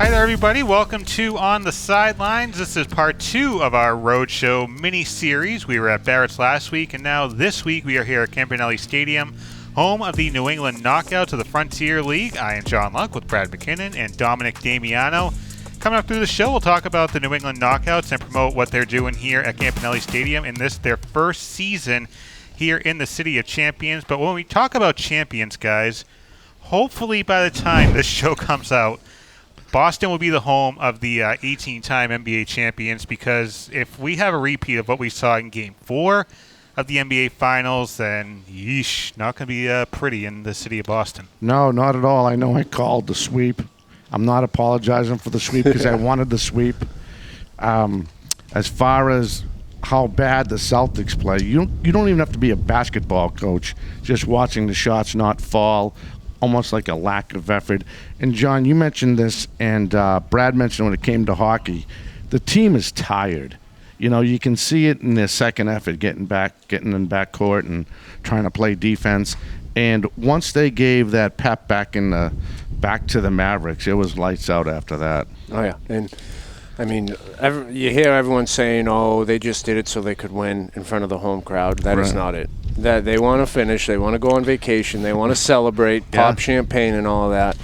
Hi there, everybody. Welcome to On the Sidelines. This is part 2 of our Roadshow mini-series. We were at Barrett's last week, and now this week we are here at Campanelli Stadium, home of the New England Knockouts of the Frontier League. I am John Luck with Brad McKinnon and Dominic Damiano. Coming up through the show, we'll talk about the New England Knockouts and promote what they're doing here at Campanelli Stadium in this, their first season here in the City of Champions. But when we talk about champions, guys, hopefully by the time this show comes out, Boston will be the home of the 18-time NBA champions, because if we have a repeat of what we saw in Game 4 of the NBA Finals, then yeesh, not going to be pretty in the city of Boston. No, not at all. I know I called the sweep. I'm not apologizing for the sweep because I wanted the sweep. As far as how bad the Celtics play, you don't even have to be a basketball coach. Just watching the shots not fall, almost like a lack of effort. And, John, you mentioned this, and Brad mentioned when it came to hockey, the team is tired. You know, you can see it in their second effort, getting in backcourt and trying to play defense. And once they gave that pep back to the Mavericks, it was lights out after that. Oh, yeah. And, I mean, you hear everyone saying, oh, they just did it so they could win in front of the home crowd. That is not it. That they want to finish, they want to go on vacation, they want to celebrate, pop champagne and all of that.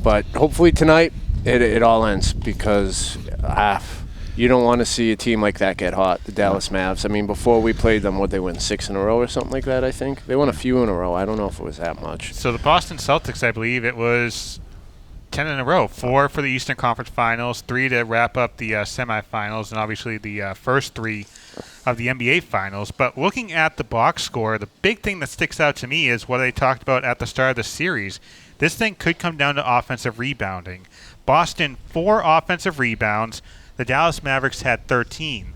But hopefully tonight it all ends, because you don't want to see a team like that get hot, the Dallas Mavs. I mean, before we played them, would they win 6 in a row or something like that, I think? They won a few in a row. I don't know if it was that much. So the Boston Celtics, I believe it was 10 in a row, 4 for the Eastern Conference Finals, 3 to wrap up the semifinals, and obviously the first 3 of the NBA Finals. But looking at the box score, the big thing that sticks out to me is what I talked about at the start of the series. This thing could come down to offensive rebounding. Boston, 4 offensive rebounds. The Dallas Mavericks had 13.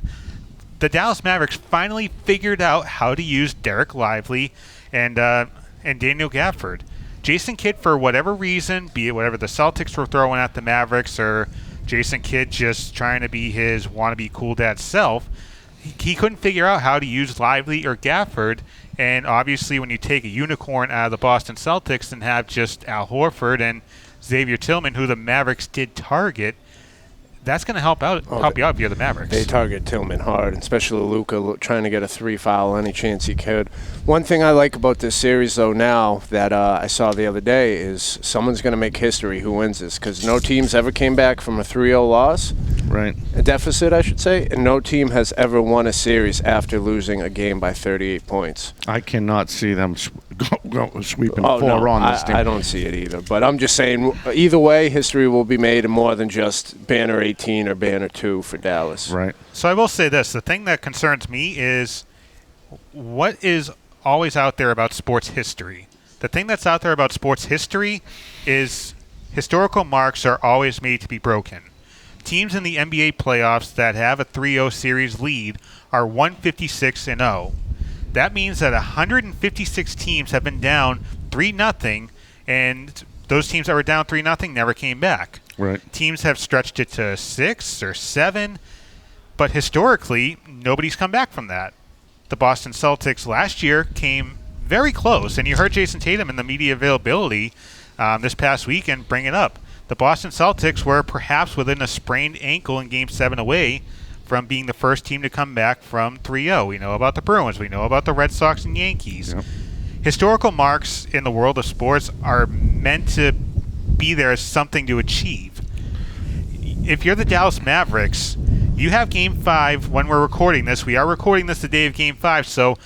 The Dallas Mavericks finally figured out how to use Derek Lively and Daniel Gafford. Jason Kidd, for whatever reason, be it whatever the Celtics were throwing at the Mavericks or Jason Kidd just trying to be his wannabe cool dad self, he couldn't figure out how to use Lively or Gafford. And obviously when you take a unicorn out of the Boston Celtics and have just Al Horford and Xavier Tillman, who the Mavericks did target, that's going to help you out if you're the Mavericks. They target Tillman hard, especially Luka trying to get a 3 foul any chance he could. One thing I like about this series, though, now that I saw the other day is someone's going to make history who wins this, because no team's ever came back from a 3-0 loss, right? A deficit, I should say, and no team has ever won a series after losing a game by 38 points. I cannot see them sweeping 4 on this team. I don't see it either. But I'm just saying, either way, history will be made, and more than just banner 18 or banner 2 for Dallas. Right. So I will say this. The thing that concerns me is what is always out there about sports history. The thing that's out there about sports history is historical marks are always made to be broken. Teams in the NBA playoffs that have a 3-0 series lead are 156-0. That means that 156 teams have been down 3-0, and those teams that were down 3-0 never came back. Right. Teams have stretched it to 6 or 7, but historically, nobody's come back from that. The Boston Celtics last year came very close, and you heard Jayson Tatum in the media availability this past weekend bring it up. The Boston Celtics were perhaps within a sprained ankle in Game 7 away from being the first team to come back from 3-0. We know about the Bruins. We know about the Red Sox and Yankees. Yep. Historical marks in the world of sports are meant to be there as something to achieve. If you're the Dallas Mavericks, you have Game 5 when we're recording this. We are recording this the day of Game 5, so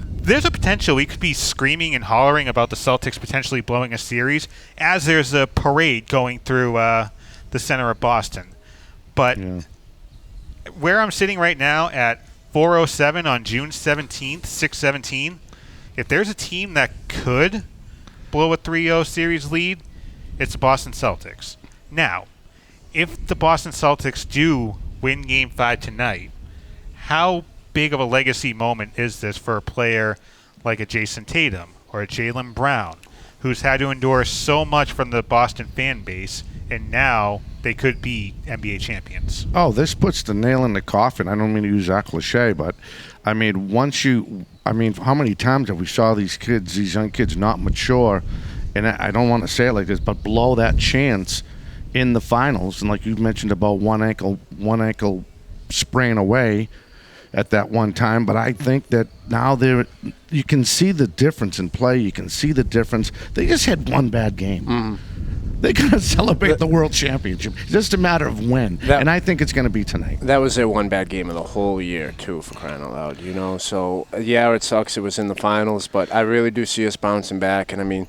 there's a potential we could be screaming and hollering about the Celtics potentially blowing a series as there's a parade going through the center of Boston. But where I'm sitting right now at 4:07 on June 17th, 6:17, if there's a team that could blow a 3-0 series lead, it's the Boston Celtics. Now, if the Boston Celtics do win Game 5 tonight, how big of a legacy moment is this for a player like a Jayson Tatum or a Jaylen Brown, who's had to endure so much from the Boston fan base, and now they could be NBA champions? Oh, this puts the nail in the coffin. I don't mean to use that cliche, but I mean, how many times have we saw these young kids not mature, and I don't want to say it like this, but blow that chance in the finals, and like you mentioned about one ankle sprain away at that one time. But I think that now you can see the difference in play. You can see the difference. They just had one bad game. They're going to celebrate the World Championship. It's just a matter of when. And I think it's going to be tonight. That was their one bad game of the whole year, too, for crying out loud, you know. So, yeah, it sucks it was in the finals, but I really do see us bouncing back. And, I mean,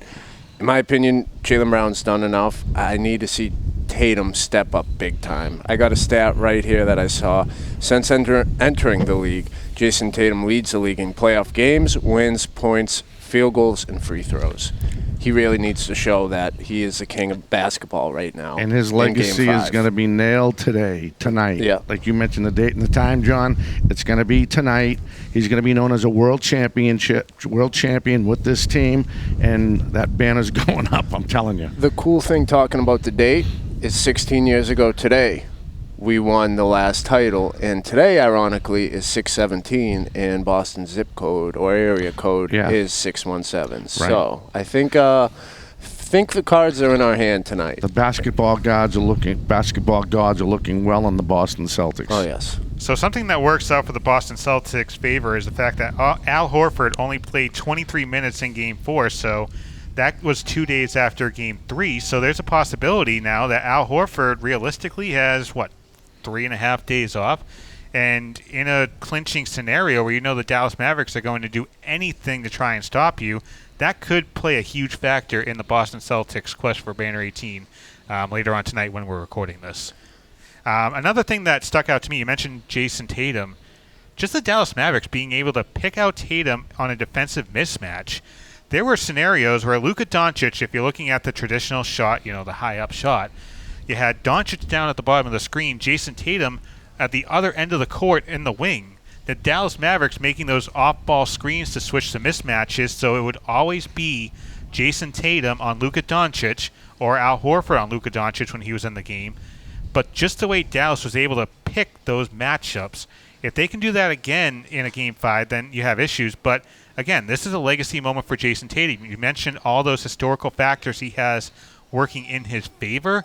in my opinion, Jaylen Brown's done enough. I need to see Tatum step up big time. I got a stat right here that I saw. Since entering the league, Jayson Tatum leads the league in playoff games, wins, points, field goals, and free throws. He really needs to show that he is the king of basketball right now. And his legacy is going to be nailed tonight. Yeah. Like you mentioned the date and the time, John. It's going to be tonight. He's going to be known as a world champion with this team, and that banner's going up, I'm telling you. The cool thing talking about the date is 16 years ago today, we won the last title, and today, ironically, is 6/17, and Boston's zip code or area code is 617. Right. So I think the cards are in our hand tonight. The basketball gods are looking well on the Boston Celtics. Oh yes. So something that works out for the Boston Celtics' favor is the fact that Al Horford only played 23 minutes in Game 4, so that was 2 days after Game 3. So there's a possibility now that Al Horford realistically has 3.5 days off, and in a clinching scenario where you know the Dallas Mavericks are going to do anything to try and stop you, that could play a huge factor in the Boston Celtics' quest for Banner 18 later on tonight when we're recording this. Another thing that stuck out to me, you mentioned Jayson Tatum. Just the Dallas Mavericks being able to pick out Tatum on a defensive mismatch. There were scenarios where Luka Doncic, if you're looking at the traditional shot, the high-up shot, you had Doncic down at the bottom of the screen, Jayson Tatum at the other end of the court in the wing. The Dallas Mavericks making those off-ball screens to switch the mismatches, so it would always be Jayson Tatum on Luka Doncic or Al Horford on Luka Doncic when he was in the game. But just the way Dallas was able to pick those matchups, if they can do that again in a Game 5, then you have issues. But again, this is a legacy moment for Jayson Tatum. You mentioned all those historical factors he has working in his favor.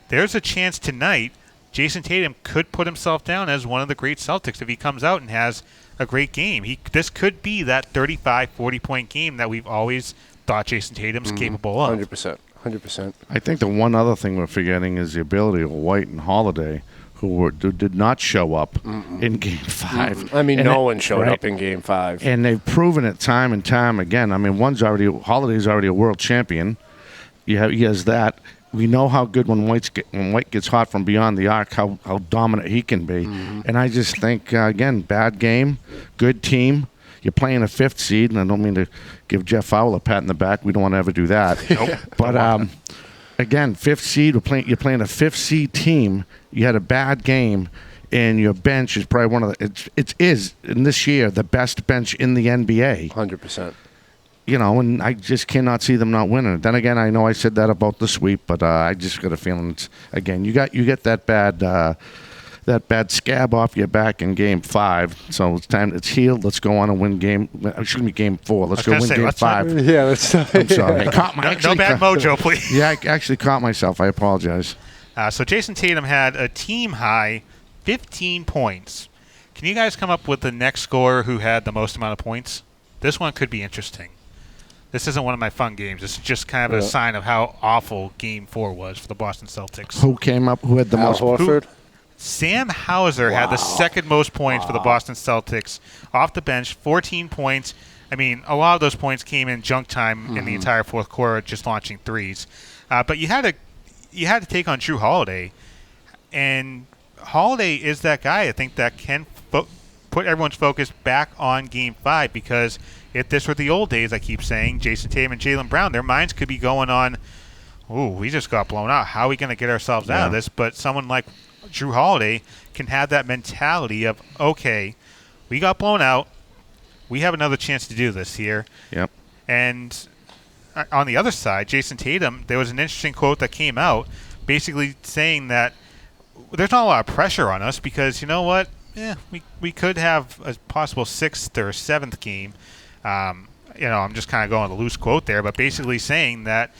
There's a chance tonight Jayson Tatum could put himself down as one of the great Celtics if he comes out and has a great game. This could be that 35, 40-point game that we've always thought Jayson Tatum's capable of. 100%. I think the one other thing we're forgetting is the ability of White and Holiday, who did not show up in Game 5. I mean, no one showed up in Game 5. And they've proven it time and time again. I mean, Holiday's already a world champion. He has that. We know how good when White gets hot from beyond the arc, how dominant he can be. And I just think, again, bad game, good team. You're playing a 5th seed, and I don't mean to give Jeff Fowler a pat in the back. We don't want to ever do that. Nope. But, again, 5th seed, you're playing a 5th seed team. You had a bad game, and your bench is probably one of the – it is, in this year, the best bench in the NBA. 100%. And I just cannot see them not winning. Then again, I know I said that about the sweep, but I just got a feeling again. You get that bad scab off your back in Game 5. So it's healed. Let's go on and win Game 4. Let's go win Game 5. Yeah, let's. I'm sorry. No bad mojo, please. Yeah, I actually caught myself. I apologize. So Jayson Tatum had a team high 15 points. Can you guys come up with the next scorer who had the most amount of points? This one could be interesting. This isn't one of my fun games. This is just kind of a sign of how awful Game 4 was for the Boston Celtics. Who had the most? Horford? Sam Hauser had the second most points for the Boston Celtics. Off the bench, 14 points. I mean, a lot of those points came in junk time in the entire fourth quarter, just launching threes. But you had to take on Jrue Holiday. And Holiday is that guy, I think, that can put everyone's focus back on Game 5, because if this were the old days, I keep saying, Jayson Tatum and Jaylen Brown, their minds could be going on, we just got blown out. How are we going to get ourselves out of this? But someone like Jrue Holiday can have that mentality of, okay, we got blown out. We have another chance to do this here. Yep. And on the other side, Jayson Tatum, there was an interesting quote that came out basically saying that there's not a lot of pressure on us because, you know what, we could have a possible 6th or 7th game. I'm just kind of going with a loose quote there, but basically saying that,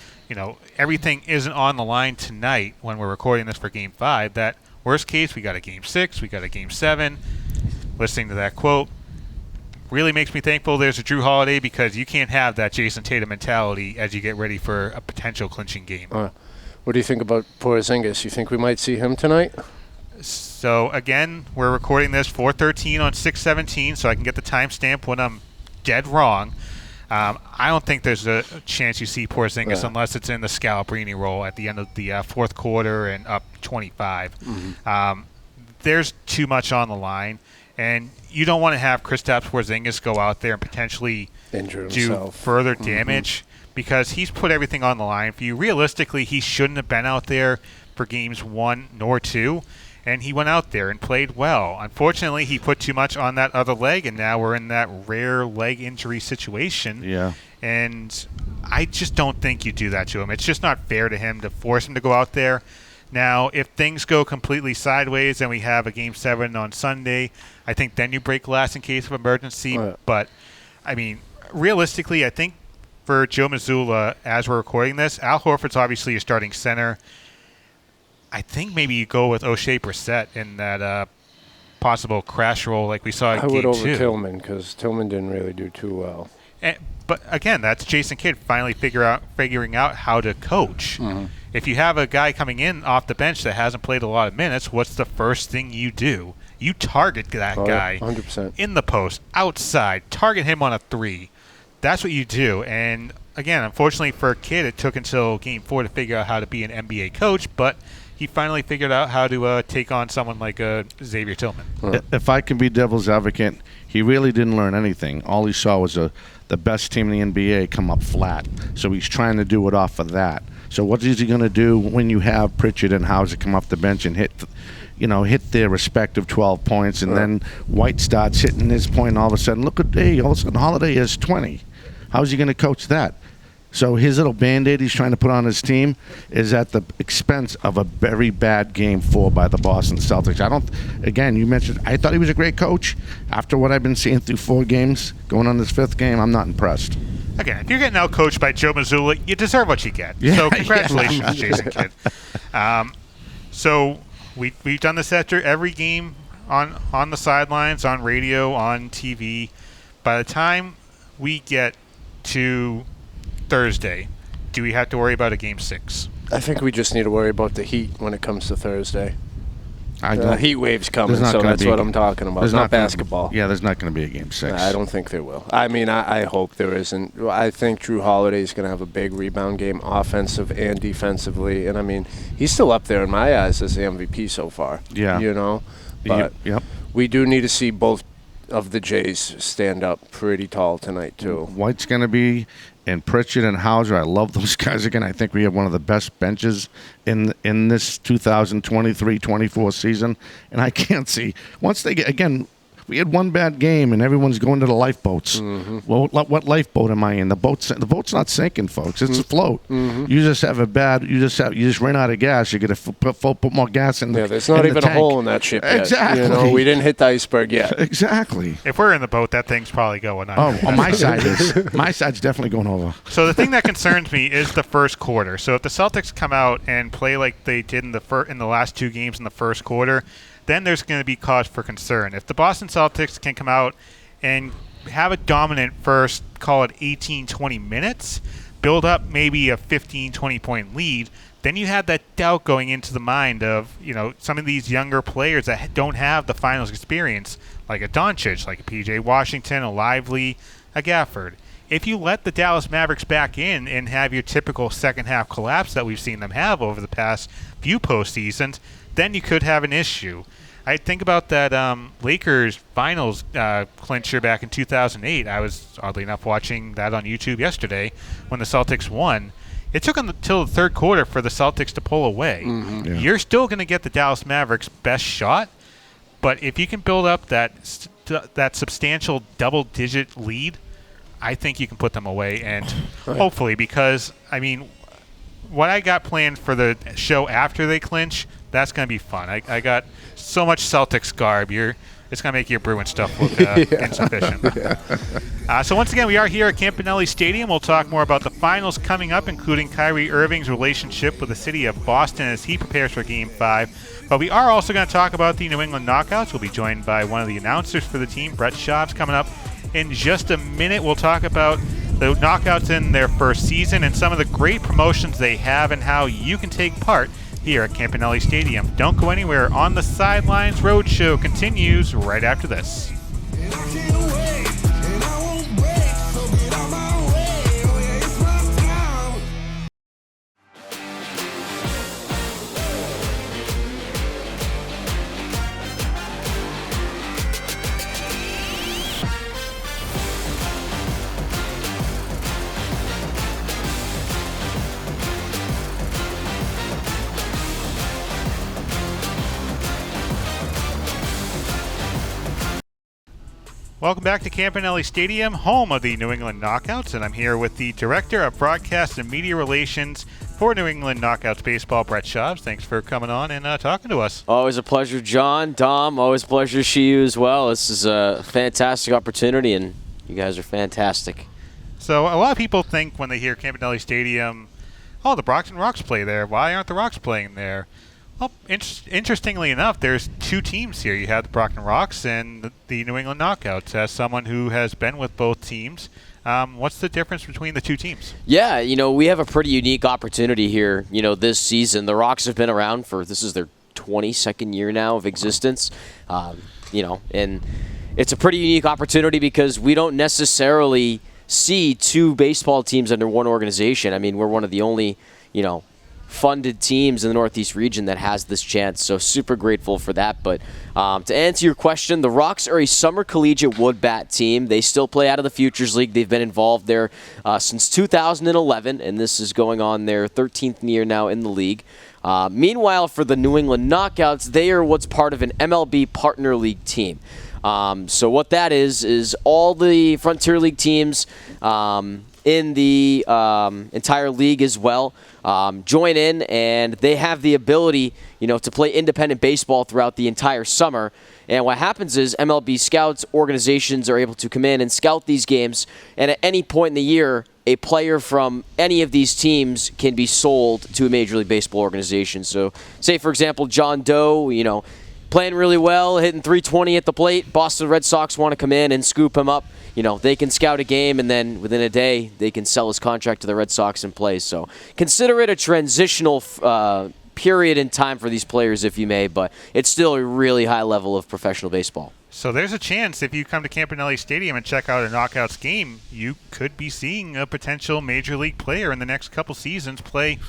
everything isn't on the line tonight when we're recording this for Game 5, that worst case, we got a Game 6, we got a Game 7. Listening to that quote really makes me thankful there's a Drew Holiday, because you can't have that Jayson Tatum mentality as you get ready for a potential clinching game. What do you think about Porzingis? You think we might see him tonight? So, again, we're recording this 4:13 on 6/17, so I can get the timestamp when I'm dead wrong. I don't think there's a chance you see Porzingis unless it's in the Scalabrine role at the end of the fourth quarter and up 25. There's too much on the line, and you don't want to have Kristaps Porzingis go out there and potentially do further damage, because he's put everything on the line for you. Realistically, he shouldn't have been out there for games 1 nor 2. And he went out there and played well. Unfortunately, he put too much on that other leg, and now we're in that rare leg injury situation. Yeah. And I just don't think you do that to him. It's just not fair to him to force him to go out there. Now, if things go completely sideways and we have a Game 7 on Sunday, I think then you break glass in case of emergency. But, realistically, I think for Joe Mazzulla, as we're recording this, Al Horford's obviously your starting center. I think maybe you go with O'Shea Brissett in that possible crash role like we saw in Game 2. I would over Tillman, because Tillman didn't really do too well. But again, that's Jason Kidd finally figuring out how to coach. If you have a guy coming in off the bench that hasn't played a lot of minutes, what's the first thing you do? You target that guy 100%. In the post, outside, target him on a 3. That's what you do. And again, unfortunately for Kidd, it took until Game 4 to figure out how to be an NBA coach, but he finally figured out how to take on someone like Xavier Tillman. If I can be devil's advocate, he really didn't learn anything. All he saw was the best team in the NBA come up flat. So he's trying to do it off of that. So what is he going to do when you have Pritchard and Hauser come off the bench and hit their respective 12 points, and then White starts hitting his point, and all of a sudden, all of a sudden Holiday has 20. How's he going to coach that? So his little Band-Aid he's trying to put on his team is at the expense of a very bad Game 4 by the Boston Celtics. You mentioned, I thought he was a great coach. After what I've been seeing through 4 games, going on this 5th game, I'm not impressed. Again, if you're getting out-coached by Joe Mazzulla, you deserve what you get. So congratulations, Jason Kidd. So we've done this after every game on the sidelines, on radio, on TV. By the time we get to Thursday, do we have to worry about a Game 6? I think we just need to worry about the heat when it comes to Thursday. Heat wave's coming, so that's what I'm talking about. It's not basketball. There's not going to be a Game 6. I don't think there will. I mean, I hope there isn't. I think Drew Holiday's going to have a big rebound game, offensive and defensively. And, I mean, he's still up there in my eyes as the MVP so far. Yeah. But we do need to see both of the Jays stand up pretty tall tonight, too. White's going to be, and Pritchard and Hauser. I love those guys again. I think we have one of the best benches in this 2023-24 season. And I can't see, once they get, again, we had one bad game and everyone's going to the lifeboats. Well, what lifeboat am I in? The boat's not sinking, folks. It's afloat. You just have you just ran out of gas. You got to put more gas in. There's not even a hole in that ship yet. Exactly. We didn't hit the iceberg yet. Exactly. If we're in the boat, that thing's probably going under. Oh, my side is. My side's definitely going over. So the thing that concerns me is the first quarter. So if the Celtics come out and play like they did in the last 2 games in the first quarter, then there's going to be cause for concern. If the Boston Celtics can come out and have a dominant first, call it 18, 20 minutes, build up maybe a 15, 20-point lead, then you have that doubt going into the mind of, some of these younger players that don't have the finals experience, like a Doncic, like a P.J. Washington, a Lively, a Gafford. If you let the Dallas Mavericks back in and have your typical second-half collapse that we've seen them have over the past few postseasons, then you could have an issue. I think about that Lakers finals clincher back in 2008. I was, oddly enough, watching that on YouTube yesterday when the Celtics won. It took until the third quarter for the Celtics to pull away. Yeah. You're still going to get the Dallas Mavericks' best shot, but if you can build up that substantial double-digit lead, I think you can put them away, and hopefully, because, what I got planned for the show after they clinch, that's going to be fun. I got so much Celtics garb. You're It's going to make your Bruin stuff look insufficient. So once again, we are here at Campanelli Stadium. We'll talk more about the finals coming up, including Kyrie Irving's relationship with the city of Boston as he prepares for Game 5. But we are also going to talk about the New England Knockouts. We'll be joined by one of the announcers for the team, Brett Chaves, coming up in just a minute. We'll talk about the Knockouts in their first season and some of the great promotions they have and how you can take part here at Campanelli Stadium. Don't go anywhere. On the Sidelines Roadshow continues right after this. Welcome back to Campanelli Stadium, home of the New England Knockouts, and I'm here with the Director of Broadcast and Media Relations for New England Knockouts Baseball, Brett Chaves. Thanks for coming on and talking to us. Always a pleasure, John. Dom, always a pleasure to see you as well. This is a fantastic opportunity, and you guys are fantastic. So a lot of people think when they hear Campanelli Stadium, oh, the Brockton Rocks play there. Why aren't the Rocks playing there? Well, interestingly enough, there's two teams here. You have the Brockton Rocks and the New England Knockouts. As someone who has been with both teams, what's the difference between the two teams? Yeah, we have a pretty unique opportunity here, this season. The Rocks have been around this is their 22nd year now of existence, and it's a pretty unique opportunity because we don't necessarily see two baseball teams under one organization. I mean, we're one of the only, funded teams in the Northeast region that has this chance, so super grateful for that. But to answer your question, the Rocks are a summer collegiate wood bat team. They still play out of the Futures League. They've been involved there since 2011, and this is going on their 13th year now in the league. Meanwhile, for the New England Knockouts, they are what's part of an MLB Partner League team. So what that is all the Frontier League teams in the entire league as well join in, and they have the ability, to play independent baseball throughout the entire summer. And what happens is MLB scouts, organizations are able to come in and scout these games, and at any point in the year, a player from any of these teams can be sold to a Major League Baseball organization. So, say, for example, John Doe, playing really well, hitting .320 at the plate. Boston Red Sox want to come in and scoop him up. They can scout a game, and then within a day, they can sell his contract to the Red Sox and play. So consider it a transitional period in time for these players, if you may, but it's still a really high level of professional baseball. So there's a chance if you come to Campanelli Stadium and check out a Knockouts game, you could be seeing a potential Major League player in the next couple seasons play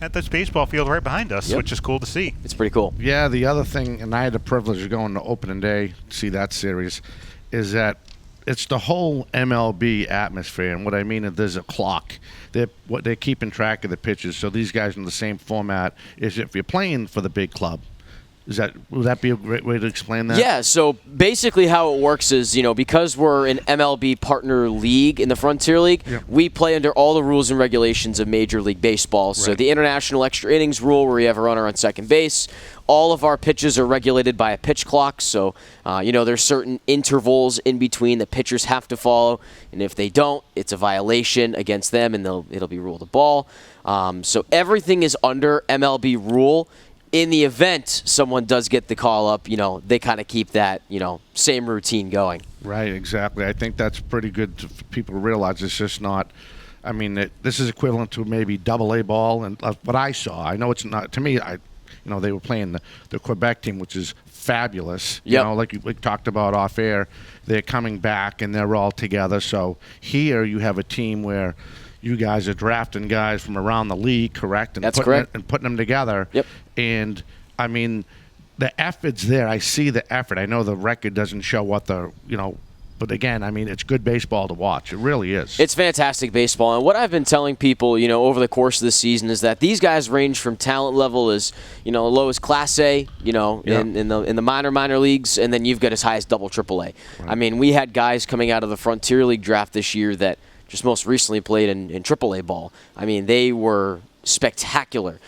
at this baseball field right behind us, which is cool to see. It's pretty cool. Yeah, the other thing, and I had the privilege of going to opening day to see that series, is that it's the whole MLB atmosphere. And what I mean is there's a clock. They're keeping track of the pitches. So these guys in the same format is if you're playing for the big club. Would that be a great way to explain that? Yeah, so basically how it works is, because we're an MLB partner league in the Frontier League, we play under all the rules and regulations of Major League Baseball. So the international extra innings rule where you have a runner on second base, all of our pitches are regulated by a pitch clock. So, there's certain intervals in between that pitchers have to follow. And if they don't, it's a violation against them and it'll be ruled a ball. So everything is under MLB rule. In the event someone does get the call up, they kind of keep that, same routine going. Right, exactly. I think that's pretty good for people to realize. It's just not, this is equivalent to maybe AA ball. And what I saw, I know it's not, to me, they were playing the Quebec team, which is fabulous. Like we talked about off air, they're coming back and they're all together. So here you have a team where you guys are drafting guys from around the league, correct? And That's correct. And putting them together. Yep. And, the effort's there. I see the effort. I know the record doesn't show what but again, it's good baseball to watch. It really is. It's fantastic baseball. And what I've been telling people, over the course of the season is that these guys range from talent level as, low as Class A, in the minor leagues, and then you've got as high as double AAA. Right. We had guys coming out of the Frontier League draft this year that just most recently played in AAA ball. They were spectacular.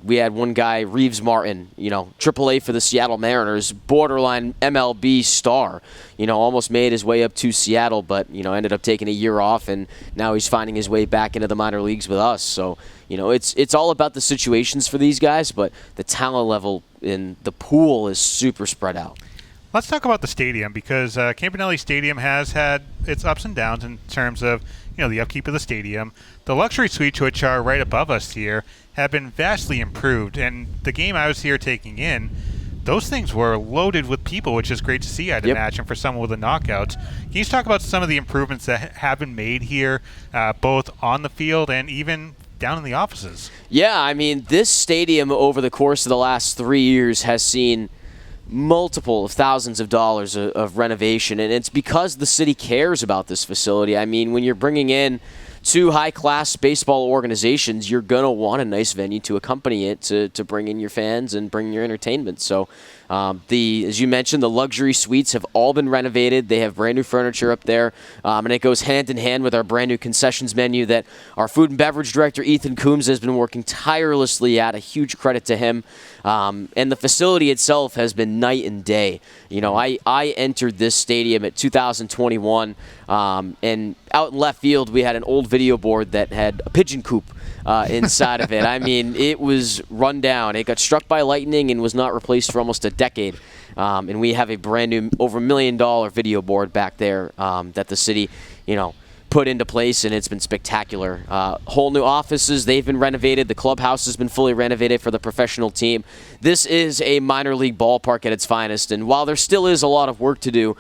We had one guy, Reeves Martin, AAA for the Seattle Mariners, borderline MLB star, almost made his way up to Seattle, but, ended up taking a year off, and now he's finding his way back into the minor leagues with us. So, it's all about the situations for these guys, but the talent level in the pool is super spread out. Let's talk about the stadium, because Campanelli Stadium has had its ups and downs in terms of the upkeep of the stadium. The luxury suites, which are right above us here, have been vastly improved. And the game I was here taking in, those things were loaded with people, which is great to see, I'd imagine, for someone with a knockout. Can you talk about some of the improvements that have been made here, both on the field and even down in the offices? Yeah, I mean, this stadium over the course of the last 3 years has seen multiple of thousands of dollars of renovation, and it's because the city cares about this facility. I mean, when you're bringing in two high-class baseball organizations, you're going to want a nice venue to accompany it to bring in your fans and bring your entertainment. So as you mentioned, the luxury suites have all been renovated. They have brand new furniture up there, and it goes hand in hand with our brand new concessions menu that our food and beverage director, Ethan Coombs, has been working tirelessly at. A huge credit to him. And the facility itself has been night and day. I entered this stadium at 2021, and out in left field we had an old video board that had a pigeon coop inside of it. I mean, it was run down. It got struck by lightning and was not replaced for almost a decade. And we have a brand new, over $1 million video board back there that the city, put into place, and it's been spectacular. Whole new offices, they've been renovated. The clubhouse has been fully renovated for the professional team. This is a minor league ballpark at its finest, and while there still is a lot of work to do,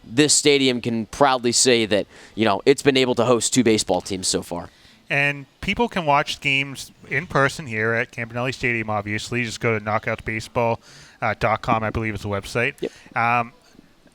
this stadium can proudly say that, it's been able to host two baseball teams so far. And people can watch games in person here at Campanelli Stadium, obviously. Just go to knockoutbaseball.com, I believe is the website. Yep.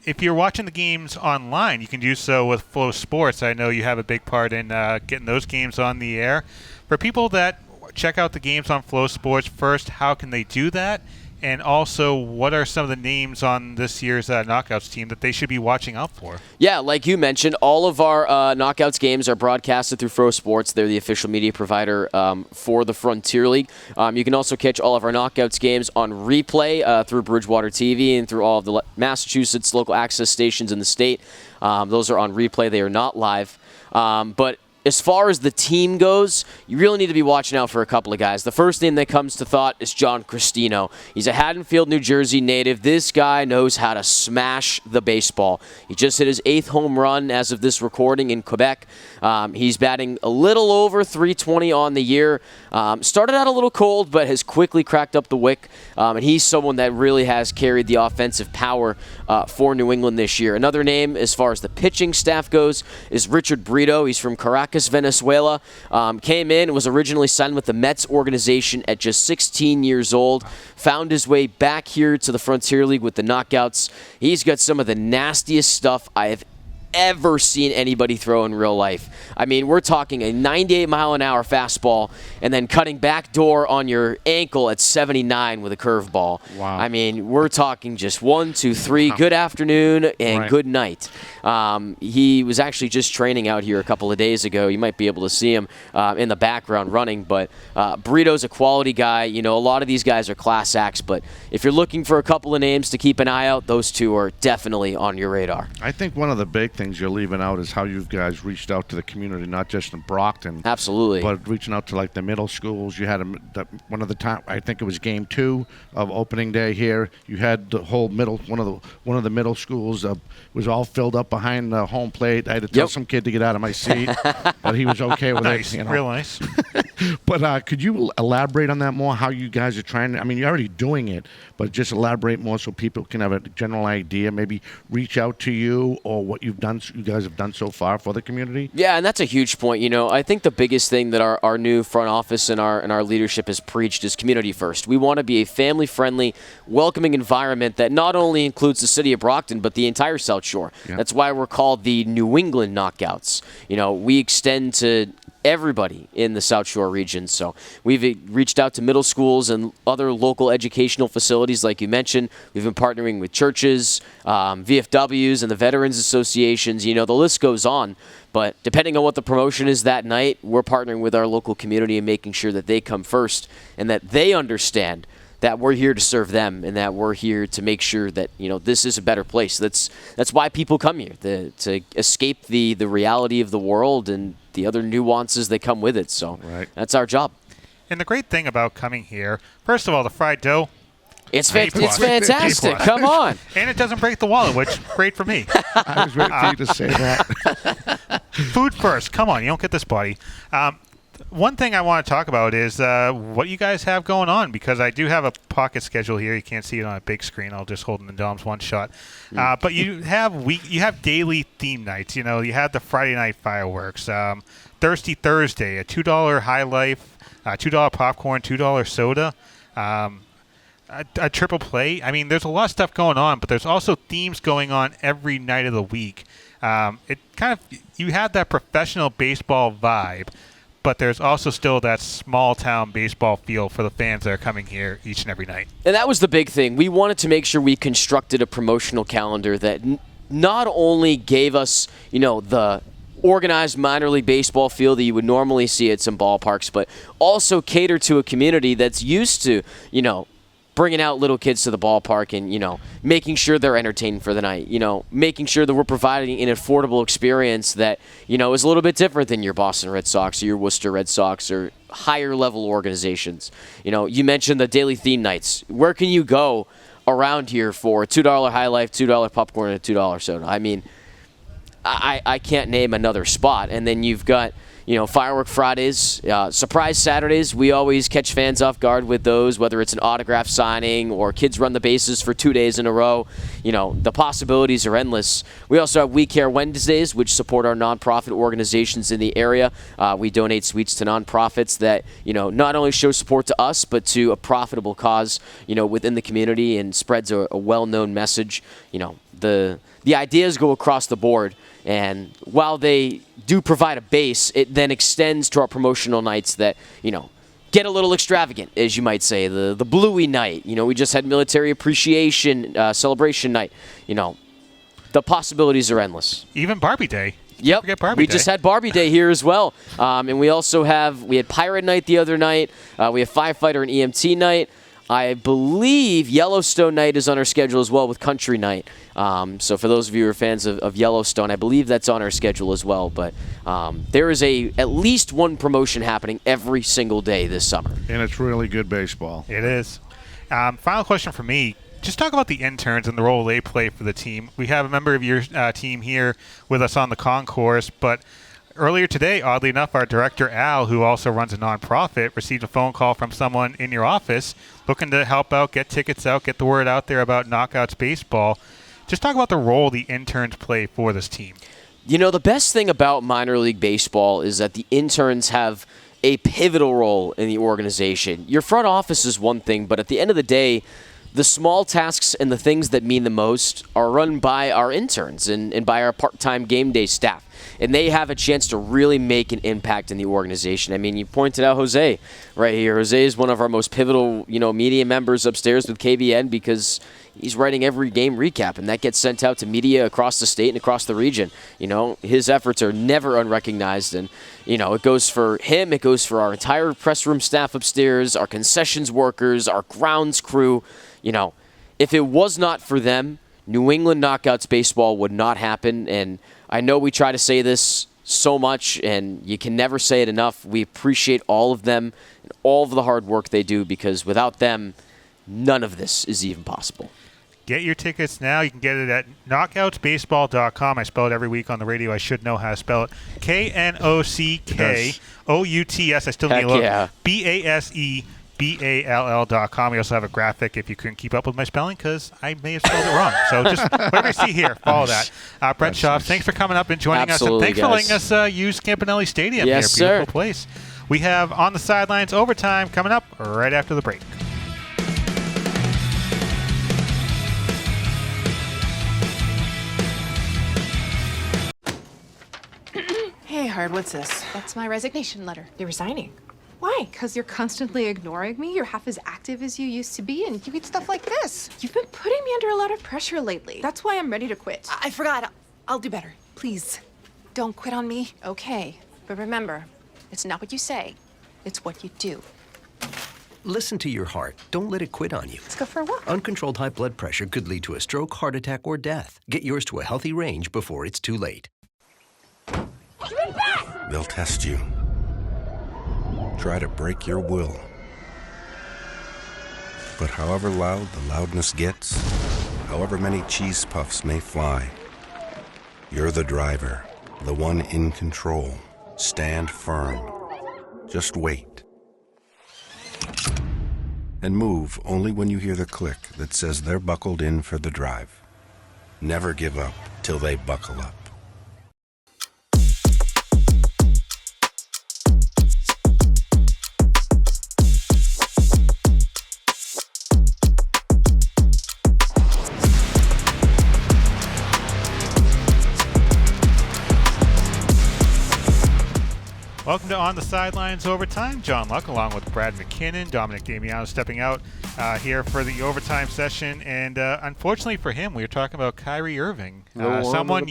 If you're watching the games online, you can do so with Flow Sports. I know you have a big part in getting those games on the air. For people that check out the games on Flow Sports, first, how can they do that? And also, what are some of the names on this year's Knockouts team that they should be watching out for? Yeah, like you mentioned, all of our Knockouts games are broadcasted through Flow Sports. They're the official media provider for the Frontier League. You can also catch all of our Knockouts games on replay through Bridgewater TV and through all of the Massachusetts local access stations in the state. Those are on replay. They are not live. But as far as the team goes, you really need to be watching out for a couple of guys. The first name that comes to thought is John Cristino. He's a Haddonfield, New Jersey native. This guy knows how to smash the baseball. He just hit his 8th home run as of this recording in Quebec. He's batting a little over .320 on the year. Started out a little cold, but has quickly cracked up the wick. And he's someone that really has carried the offensive power for New England this year. Another name, as far as the pitching staff goes, is Richard Brito. He's from Caracas, Venezuela. Came in and was originally signed with the Mets organization at just 16 years old. Found his way back here to the Frontier League with the Knockouts. He's got some of the nastiest stuff I have ever seen anybody throw in real life. I mean, we're talking a 98-mile-an-hour fastball and then cutting backdoor on your ankle at 79 with a curveball. Wow. I mean, we're talking just 1, 2, 3, good afternoon and good night. He was actually just training out here a couple of days ago. You might be able to see him in the background running, but Brito's a quality guy. A lot of these guys are class acts, but if you're looking for a couple of names to keep an eye out, those two are definitely on your radar. I think one of the big things you're leaving out is how you guys reached out to the community, not just in Brockton. Absolutely. But reaching out to like the middle schools. You had one of the time, I think it was game 2 of opening day here. You had the whole middle, one of the middle schools was all filled up behind the home plate. I had to tell some kid to get out of my seat, but he was okay with nice, it. Real nice. But could you elaborate on that more? How you guys are trying to? I mean, you're already doing it, but just elaborate more so people can have a general idea. Maybe reach out to you or what you guys have done so far for the community. Yeah, and that's a huge point. I think the biggest thing that our new front office and our leadership has preached is community first. We want to be a family-friendly, welcoming environment that not only includes the city of Brockton, but the entire South Shore. Yeah. That's why we're called the New England Knockouts. We extend to everybody in the South Shore region. So we've reached out to middle schools and other local educational facilities, like you mentioned. We've been partnering with churches, VFWs, and the Veterans Associations. The list goes on. But depending on what the promotion is that night, we're partnering with our local community and making sure that they come first and that they understand that we're here to serve them and that we're here to make sure that this is a better place. That's why people come here, to escape the reality of the world and the other nuances that come with it. So That's our job. And the great thing about coming here, first of all, the fried dough. It's fantastic. Come on. And it doesn't break the wallet, which is great for me. I was waiting for you to say that. Food first. Come on. You don't get this, buddy. One thing I want to talk about is what you guys have going on, because I do have a pocket schedule here. You can't see it on a big screen. I'll just hold in the Dom's one shot. But you have daily theme nights. You have the Friday night fireworks, Thirsty Thursday, a $2 High Life, $2 popcorn, $2 soda, a triple play. I mean, there's a lot of stuff going on, but there's also themes going on every night of the week. You have that professional baseball vibe, but there's also still that small-town baseball feel for the fans that are coming here each and every night. And that was the big thing. We wanted to make sure we constructed a promotional calendar that not only gave us, the organized minor league baseball feel that you would normally see at some ballparks, but also cater to a community that's used to, bringing out little kids to the ballpark and, making sure they're entertained for the night, making sure that we're providing an affordable experience that, is a little bit different than your Boston Red Sox or your Worcester Red Sox or higher level organizations. You mentioned the daily theme nights. Where can you go around here for $2 High Life, $2 popcorn, and a $2 soda? I mean, I can't name another spot. And then you've got, Firework Fridays, Surprise Saturdays. We always catch fans off guard with those, whether it's an autograph signing or kids run the bases for 2 days in a row. The possibilities are endless. We also have We Care Wednesdays, which support our nonprofit organizations in the area. We donate sweets to nonprofits that, not only show support to us, but to a profitable cause, within the community and spreads a well-known message. The ideas go across the board. And while they do provide a base, it then extends to our promotional nights that, get a little extravagant, as you might say. The Bluey night, we just had Military Appreciation Celebration night. The possibilities are endless. Even Barbie Day. Yep, Barbie Day. Just had Barbie Day here as well. And we also we had Pirate Night the other night. We have Firefighter and EMT night. I believe Yellowstone night is on our schedule as well with Country Night. So for those of you who are fans of Yellowstone, I believe that's on our schedule as well. But there is at least one promotion happening every single day this summer. And it's really good baseball. It is. Final question for me. Just talk about the interns and the role they play for the team. We have a member of your team here with us on the concourse, but earlier today, oddly enough, our director, Al, who also runs a nonprofit, received a phone call from someone in your office looking to help out, get tickets out, get the word out there about Knockouts Baseball. Just talk about the role the interns play for this team. The best thing about minor league baseball is that the interns have a pivotal role in the organization. Your front office is one thing, but at the end of the day, the small tasks and the things that mean the most are run by our interns and by our part-time game day staff. And they have a chance to really make an impact in the organization. I mean, you pointed out Jose right here. Jose is one of our most pivotal, media members upstairs with KBN because he's writing every game recap, and that gets sent out to media across the state and across the region. His efforts are never unrecognized, and, it goes for him, it goes for our entire press room staff upstairs, our concessions workers, our grounds crew. If it was not for them, New England Knockouts Baseball would not happen, and I know we try to say this so much, and you can never say it enough. We appreciate all of them and all of the hard work they do, because without them, none of this is even possible. Get your tickets now. You can get it at knockoutsbaseball.com. I spell it every week on the radio. I should know how to spell it. KNOCKOUTS. I still need to look. Yeah. BASEBALL.com. We also have a graphic if you couldn't keep up with my spelling, because I may have spelled it wrong. So just whatever you see here, follow that. Brett Chaves, thanks for coming up and joining us. And thanks for letting us use Campanelli Stadium here. Beautiful place. We have On the Sidelines Overtime coming up right after the break. Hey, tired. What's this? That's my resignation letter. You're resigning. Why? Because you're constantly ignoring me. You're half as active as you used to be, and you eat stuff like this. You've been putting me under a lot of pressure lately. That's why I'm ready to quit. I forgot. I'll do better. Please, don't quit on me. Okay, but remember, it's not what you say. It's what you do. Listen to your heart. Don't let it quit on you. Let's go for a walk. Uncontrolled high blood pressure could lead to a stroke, heart attack, or death. Get yours to a healthy range before it's too late. They'll test you. Try to break your will. But however loud the loudness gets, however many cheese puffs may fly, you're the driver, the one in control. Stand firm. Just wait. And move only when you hear the click that says they're buckled in for the drive. Never give up till they buckle up. Welcome to On the Sidelines Overtime. John Luck along with Brad McKinnon, Dominic Damiano stepping out here for the overtime session. And unfortunately for him, we were talking about Kyrie Irving, someone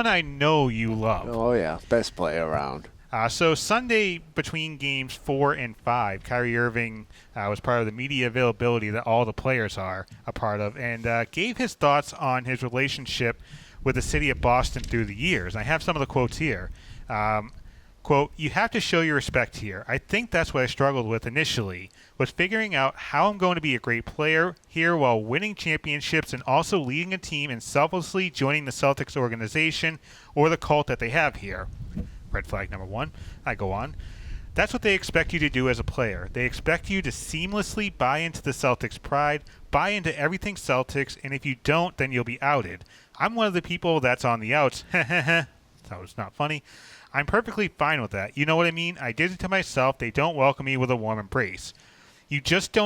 I know you love. Oh, yeah. Best player around. So Sunday between games 4 and 5, Kyrie Irving was part of the media availability that all the players are a part of, and gave his thoughts on his relationship with the city of Boston through the years. I have some of the quotes here. Quote, "You have to show your respect here. I think that's what I struggled with initially, was figuring out how I'm going to be a great player here while winning championships and also leading a team and selflessly joining the Celtics organization or the cult that they have here." Red flag number 1. I go on. "That's what they expect you to do as a player. They expect you to seamlessly buy into the Celtics' pride, buy into everything Celtics, and if you don't, then you'll be outed. I'm one of the people that's on the outs." That was not funny. "I'm perfectly fine with that. You know what I mean? I did it to myself. They don't welcome me with a warm embrace. You just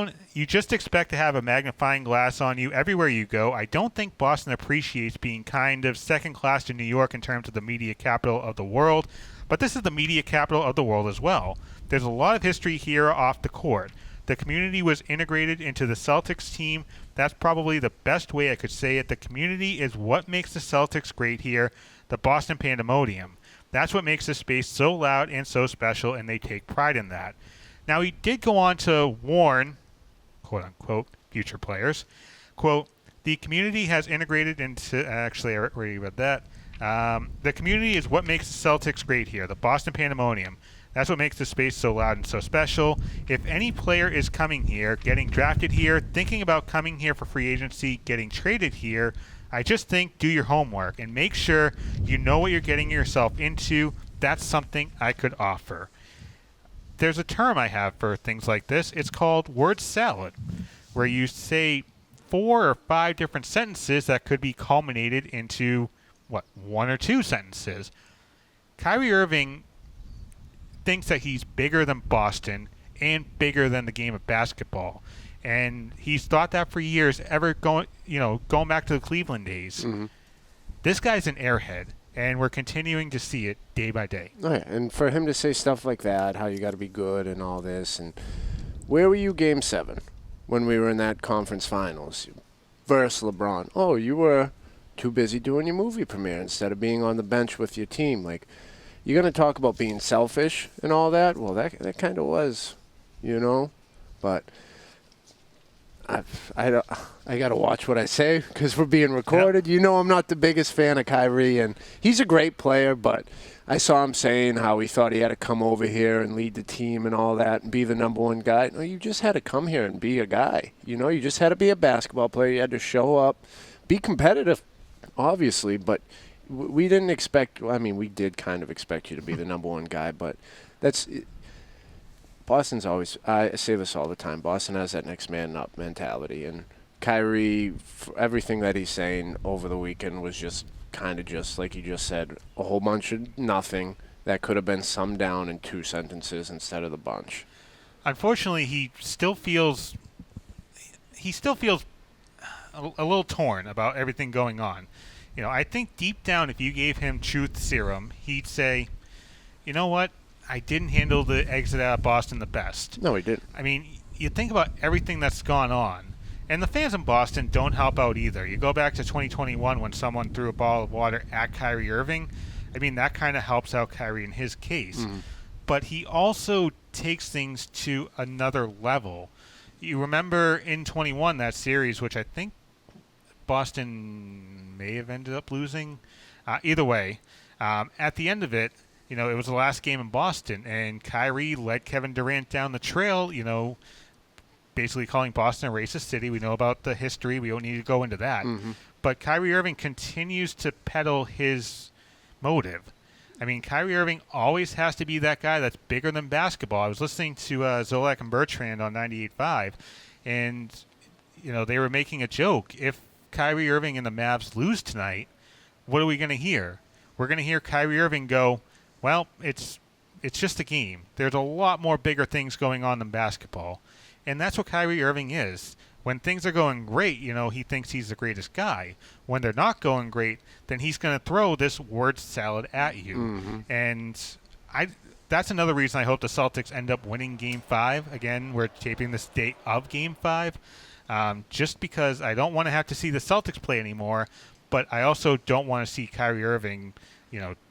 expect to have a magnifying glass on you everywhere you go. I don't think Boston appreciates being kind of second class to New York in terms of the media capital of the world, but this is the media capital of the world as well. There's a lot of history here off the court. The community was integrated into the Celtics team. That's probably the best way I could say it. The community is what makes the Celtics great here, the Boston Pandemonium. That's what makes this space so loud and so special, and they take pride in that." Now, he did go on to warn, quote-unquote, future players, quote, "The community has integrated into..." Actually, I already read that. "The community is what makes the Celtics great here, the Boston Pandemonium. That's what makes this space so loud and so special. If any player is coming here, getting drafted here, thinking about coming here for free agency, getting traded here, I just think do your homework and make sure you know what you're getting yourself into. That's something I could offer." There's a term I have for things like this. It's called word salad, where you say 4 or 5 different sentences that could be culminated into, 1 or 2 sentences. Kyrie Irving thinks that he's bigger than Boston and bigger than the game of basketball. And he's thought that for years, going back to the Cleveland days. Mm-hmm. This guy's an airhead, and we're continuing to see it day by day. Oh, yeah. And for him to say stuff like that, how you got to be good and all this, and where were you Game 7 when we were in that conference finals versus LeBron? Oh, you were too busy doing your movie premiere instead of being on the bench with your team. Like, you're going to talk about being selfish and all that? Well, that kind of was, but I got to watch what I say because we're being recorded. Yep. I'm not the biggest fan of Kyrie, and he's a great player, but I saw him saying how he thought he had to come over here and lead the team and all that and be the number one guy. No, you just had to come here and be a guy. You just had to be a basketball player. You had to show up, be competitive, obviously, but we didn't expect – we did kind of expect you to be the number one guy, but that's – Boston's always, I say this all the time, Boston has that next man up mentality. And Kyrie, everything that he's saying over the weekend was just kind of just, like you just said, a whole bunch of nothing that could have been summed down in 2 sentences instead of the bunch. Unfortunately, he still feels a little torn about everything going on. I think deep down, if you gave him truth serum, he'd say, you know what? I didn't handle the exit out of Boston the best. No, he didn't. I mean, you think about everything that's gone on, and the fans in Boston don't help out either. You go back to 2021 when someone threw a ball of water at Kyrie Irving. I mean, that kind of helps out Kyrie in his case. But he also takes things to another level. You remember in 21 that series, which I think Boston may have ended up losing. Either way, at the end of it, it was the last game in Boston, and Kyrie led Kevin Durant down the trail, basically calling Boston a racist city. We know about the history. We don't need to go into that. But Kyrie Irving continues to peddle his motive. I mean, Kyrie Irving always has to be that guy that's bigger than basketball. I was listening to Zolak and Bertrand on 98.5, and, they were making a joke. If Kyrie Irving and the Mavs lose tonight, what are we going to hear? We're going to hear Kyrie Irving go, well, it's just a game. There's a lot more bigger things going on than basketball. And that's what Kyrie Irving is. When things are going great, he thinks he's the greatest guy. When they're not going great, then he's going to throw this word salad at you. And that's another reason I hope the Celtics end up winning Game 5. Again, we're taping this day of Game 5. Just because I don't want to have to see the Celtics play anymore, but I also don't want to see Kyrie Irving,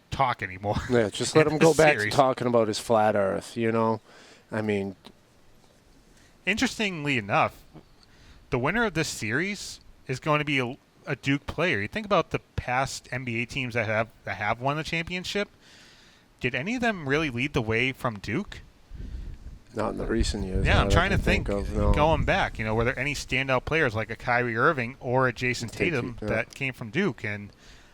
talk anymore. Yeah, just let him go back to talking about his flat Earth. I mean, interestingly enough, the winner of this series is going to be a Duke player. You think about the past NBA teams that have won the championship. Did any of them really lead the way from Duke? Not in the recent years. Yeah, I'm trying to think of, no. Going back. Were there any standout players like a Kyrie Irving or a Jayson Tatum that came from Duke? And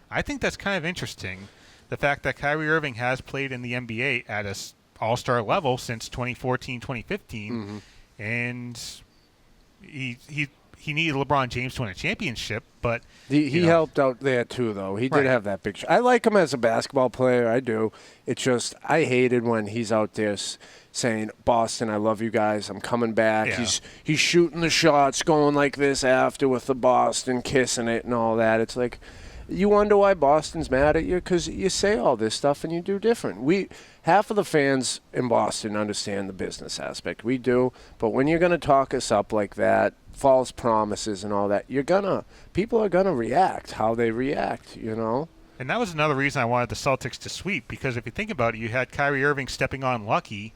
I think that's kind of interesting. The fact that Kyrie Irving has played in the NBA at an all-star level since 2014, 2015, and he needed LeBron James to win a championship, but he helped out there too, though. He did have that big I like him as a basketball player. I do. It's just I hated when he's out there saying, Boston, I love you guys. I'm coming back. Yeah. He's shooting the shots, going like this after with the Boston, kissing it and all that. It's like, you wonder why Boston's mad at you? Because you say all this stuff and you do different. Half of the fans in Boston understand the business aspect. We do. But when you're going to talk us up like that, false promises and all that, people are going to react how they react, And that was another reason I wanted the Celtics to sweep, because if you think about it, you had Kyrie Irving stepping on lucky.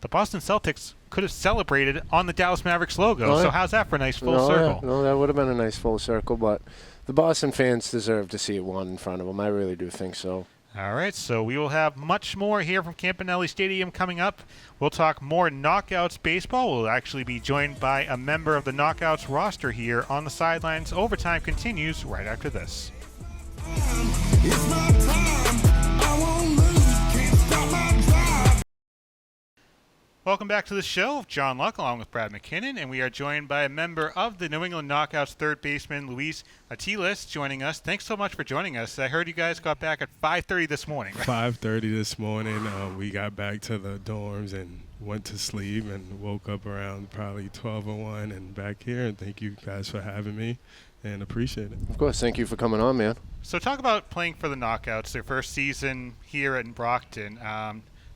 The Boston Celtics could have celebrated on the Dallas Mavericks logo. So how's that for a nice full circle? Yeah. No, that would have been a nice full circle, but the Boston fans deserve to see it won in front of them. I really do think so. All right, so we will have much more here from Campanelli Stadium coming up. We'll talk more Knockouts baseball. We'll actually be joined by a member of the Knockouts roster here on the sidelines. Overtime continues right after this. It's my time. I won't lose. Can't stop my drive. Welcome back to the show. John Luck along with Brad McKinnon, and we are joined by a member of the New England Knockouts third baseman, Luis Atiles, joining us. Thanks so much for joining us. I heard you guys got back at 5:30 this morning. Right? 5:30 this morning. We got back to the dorms and went to sleep and woke up around probably 12:01 and back here. And thank you guys for having me and appreciate it. Of course. Thank you for coming on, man. So talk about playing for the Knockouts, their first season here in Brockton.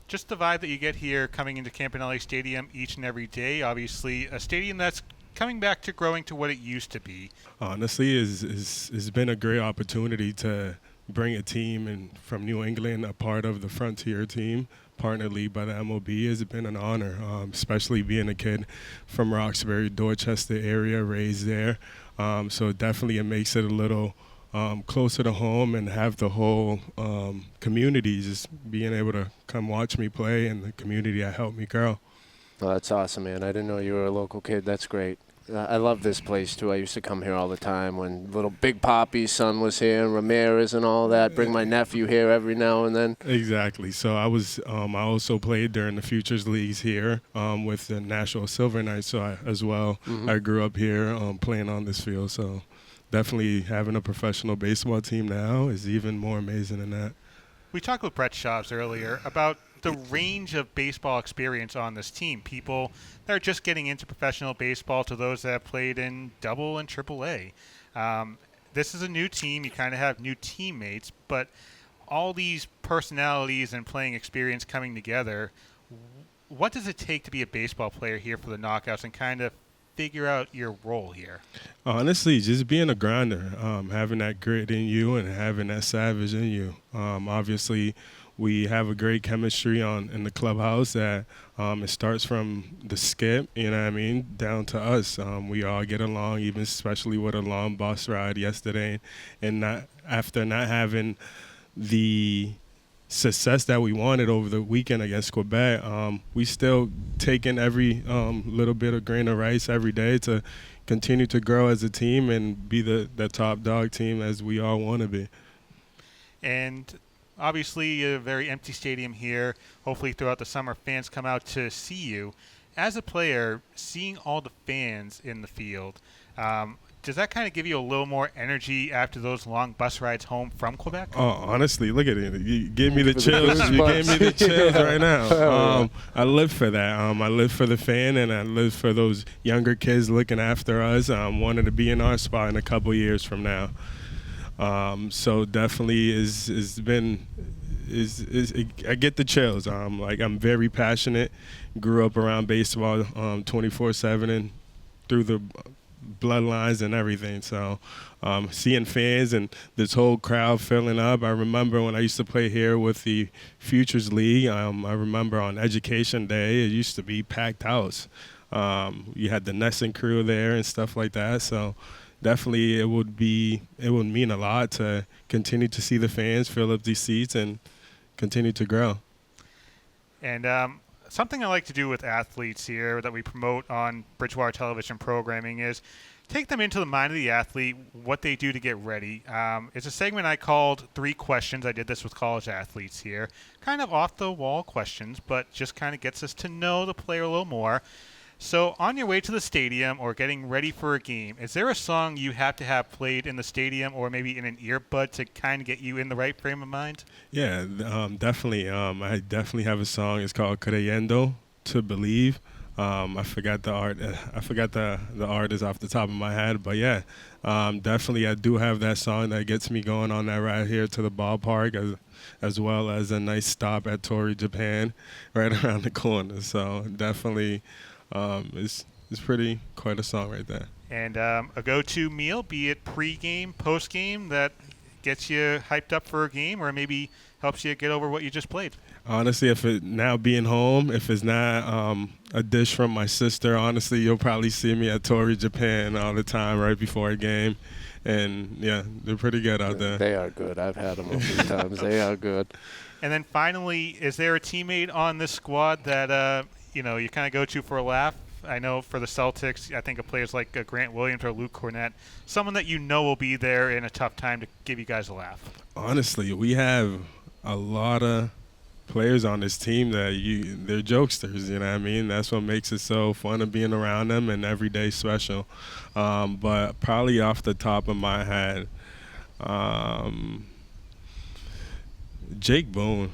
Just the vibe that you get here coming into Campanelli Stadium each and every day. Obviously, a stadium that's coming back to growing to what it used to be. Honestly, it's been a great opportunity to bring a team from New England, a part of the Frontier team, partner league by the MLB. It's been an honor, especially being a kid from Roxbury, Dorchester area, raised there. So definitely it makes it a little closer to home and have the whole community just being able to come watch me play and the community that helped me grow. Oh, that's awesome, man. I didn't know you were a local kid. That's great. I love this place, too. I used to come here all the time when little Big Poppy's son was here and Ramirez and all that. Bring my nephew here every now and then. Exactly. So I also played during the Futures Leagues here with the National Silver Knights as well. I grew up here playing on this field, so definitely having a professional baseball team now is even more amazing than that. We talked with Brett Chaves earlier about the range of baseball experience on this team. People that are just getting into professional baseball to those that have played in Double and Triple A. This is a new team. You kind of have new teammates, but all these personalities and playing experience coming together, what does it take to be a baseball player here for the Knockouts and kind of figure out your role here? Honestly, just being a grinder, having that grit in you and having that savage in you. Obviously, we have a great chemistry in the clubhouse that it starts from the skip, you know what I mean, down to us. We all get along, even especially with a long bus ride yesterday, and after not having the success that we wanted over the weekend against Quebec, we still taking every little bit of grain of rice every day to continue to grow as a team and be the top dog team as we all want to be. And obviously a very empty stadium here. Hopefully throughout the summer fans come out to see you. As a player, seeing all the fans in the field, does that kind of give you a little more energy after those long bus rides home from Quebec? Oh, honestly, look at it. You gave me the chills. You gave me the chills right now. I live for that. I live for the fan, and I live for those younger kids looking after us, wanting to be in our spot in a couple years from now. So definitely I get the chills. I'm very passionate. Grew up around baseball 24/7 and through the bloodlines and everything. So seeing fans and this whole crowd filling up. I remember when I used to play here with the Futures League. I remember on Education Day, it used to be packed house. You had the nesting crew there and stuff like that. So definitely it would mean a lot to continue to see the fans fill up these seats and continue to grow. And something I like to do with athletes here that we promote on Bridgewater Television programming is take them into the mind of the athlete, what they do to get ready. It's a segment I called 3 Questions. I did this with college athletes here. Kind of off-the-wall questions, but just kind of gets us to know the player a little more. So on your way to the stadium or getting ready for a game, is there a song you have to have played in the stadium or maybe in an earbud to kind of get you in the right frame of mind? Yeah, definitely. I definitely have a song. It's called Creyendo, to believe. I forgot the artist off the top of my head, but yeah, definitely I do have that song that gets me going on that ride here to the ballpark, as well as a nice stop at Torrey, Japan, right around the corner. So definitely. It's quite a song right there. And a go-to meal, be it pre-game, post-game, that gets you hyped up for a game or maybe helps you get over what you just played? Honestly, if it's not a dish from my sister, honestly, you'll probably see me at Torrey, Japan all the time right before a game. And, yeah, they're pretty good out there. They are good. I've had them a few times. They are good. And then finally, is there a teammate on this squad that you kind of go to for a laugh? I know for the Celtics, I think of players like Grant Williams or Luke Cornett, someone that will be there in a tough time to give you guys a laugh. Honestly, we have a lot of players on this team that they're jokesters, you know what I mean? That's what makes it so fun of being around them and every day special. But probably off the top of my head, Jake Boone.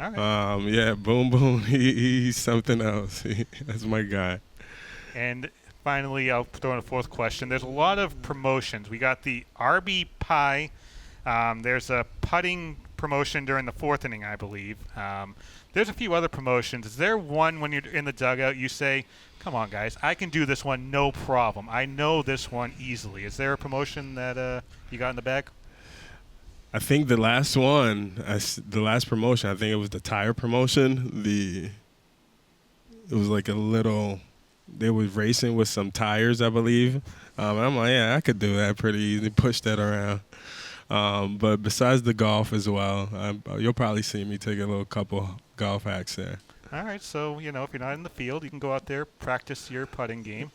All right. Yeah, Boom, he's something else. That's my guy. And finally, I'll throw in a 4th question. There's a lot of promotions. We got the RB Pie. There's a putting promotion during the 4th inning, I believe. There's a few other promotions. Is there one when you're in the dugout you say, come on, guys, I can do this one no problem. I know this one easily. Is there a promotion that you got in the bag? I think the last promotion, I think it was the tire promotion. It was like they were racing with some tires, I believe. And I'm like, yeah, I could do that pretty easy, push that around. But besides the golf as well, you'll probably see me take a little couple golf hacks there. All right, so, if you're not in the field, you can go out there, practice your putting game.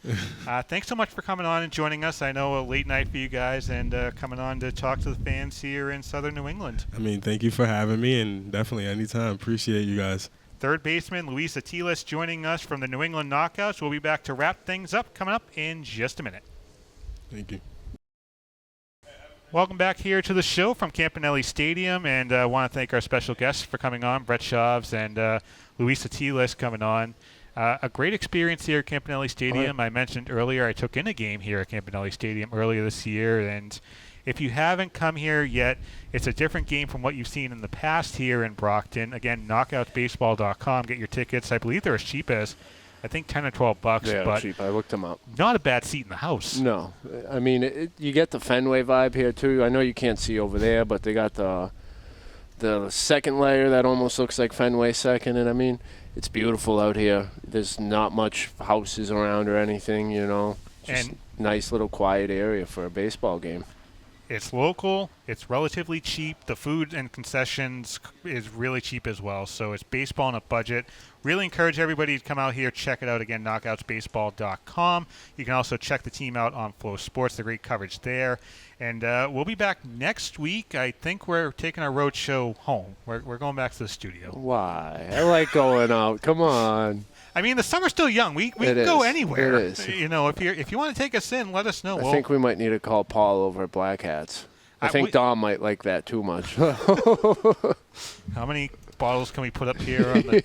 Thanks so much for coming on and joining us. I know a late night for you guys and coming on to talk to the fans here in Southern New England. Thank you for having me, and definitely anytime. Appreciate you guys. Third baseman Luis Atiles joining us from the New England Knockouts. We'll be back to wrap things up coming up in just a minute. Thank you. Welcome back here to the show from Campanelli Stadium, and I want to thank our special guests for coming on, Brett Chaves and Luis Atiles coming on. A great experience here at Campanelli Stadium. I mentioned earlier I took in a game here at Campanelli Stadium earlier this year, and If you haven't come here yet, it's a different game from what you've seen in the past here in Brockton. Again, knockoutbaseball.com. Get your tickets. I believe they're as cheap as, I think, $10 or $12. Yeah, but cheap. I looked them up. Not a bad seat in the house. No. I mean, you get the Fenway vibe here, too. I know you can't see over there, but they got the second layer that almost looks like Fenway second. And, I mean, it's beautiful out here. There's not much houses around or anything, you know. Just And nice little quiet area for a baseball game. it's local. It's relatively cheap. The food and concessions is really cheap as well. So it's baseball on a budget. Really encourage everybody to come out here. Check it out again, knockoutsbaseball.com. You can also check the team out on Flow Sports. The great coverage there. And we'll be back next week. I think we're taking our road show home. We're going back to the studio. Why? I like going out. Come on. I mean, the summer's still young. We can go anywhere. It is. You know, if you want to take us in, let us know. I think we might need to call Paul over at Black Hats. I think Dom might like that too much. How many bottles can we put up here on the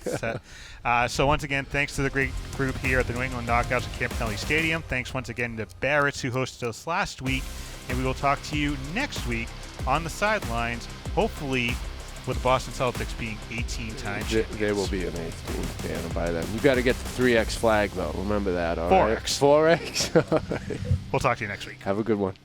set? So once again, thanks to the great group here at the New England Knockouts at Campanelli Stadium. Thanks once again to Barrett's, who hosted us last week. And we will talk to you next week on the sidelines, hopefully with the Boston Celtics being 18 times. They will be an 18 fan by then. You got to get the 3X flag, though. Remember that. All 4X. Right? 4X? We'll talk to you next week. Have a good one.